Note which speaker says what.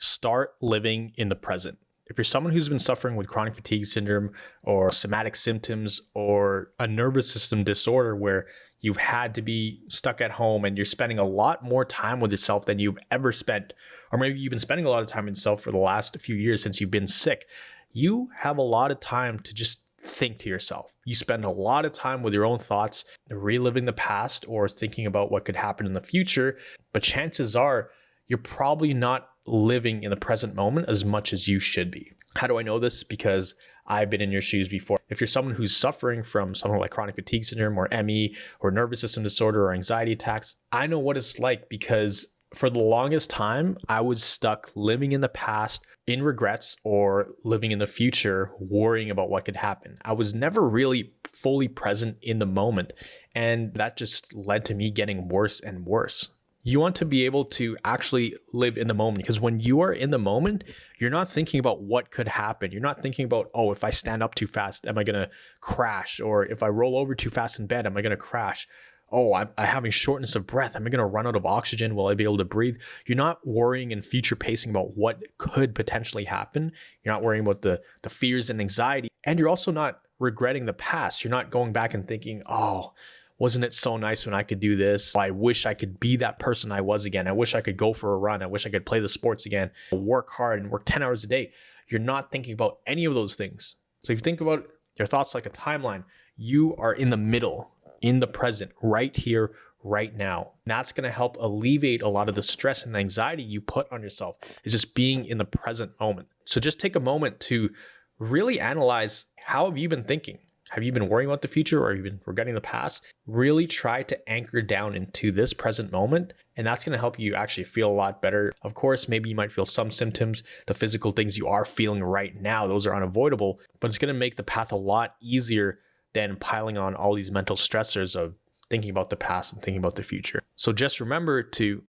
Speaker 1: start living in the present. If you're someone who's been suffering with chronic fatigue syndrome or somatic symptoms or a nervous system disorder where you've had to be stuck at home and you're spending a lot more time with yourself than you've ever spent, or maybe you've been spending a lot of time with yourself for the last few years since you've been sick, you have a lot of time to just think to yourself. You spend a lot of time with your own thoughts, reliving the past or thinking about what could happen in the future, but chances are you're probably not living in the present moment as much as you should be. How do I know this? Because I've been in your shoes before. If you're someone who's suffering from something like chronic fatigue syndrome or ME or nervous system disorder or anxiety attacks, I know what it's like because for the longest time, I was stuck living in the past in regrets or living in the future, worrying about what could happen. I was never really fully present in the moment, and that just led to me getting worse and worse. You want to be able to actually live in the moment because when you are in the moment, you're not thinking about what could happen. You're not thinking about, oh, if I stand up too fast, am I going to crash? Or if I roll over too fast in bed, am I going to crash? Oh, I'm having shortness of breath. Am I going to run out of oxygen? Will I be able to breathe? You're not worrying and future pacing about what could potentially happen. You're not worrying about the fears and anxiety. And you're also not regretting the past. You're not going back and thinking, oh, wasn't it so nice when I could do this? I wish I could be that person I was again. I wish I could go for a run. I wish I could play the sports again, work hard and work 10 hours a day. You're not thinking about any of those things. So if you think about your thoughts like a timeline, you are in the middle, in the present, right here, right now. And that's going to help alleviate a lot of the stress and anxiety you put on yourself. Is just being in the present moment. So just take a moment to really analyze, how have you been thinking? Have you been worrying about the future or have you been regretting the past? Really try to anchor down into this present moment, and that's going to help you actually feel a lot better. Of course, maybe you might feel some symptoms, the physical things you are feeling right now, those are unavoidable, but it's going to make the path a lot easier than piling on all these mental stressors of thinking about the past and thinking about the future. So just remember to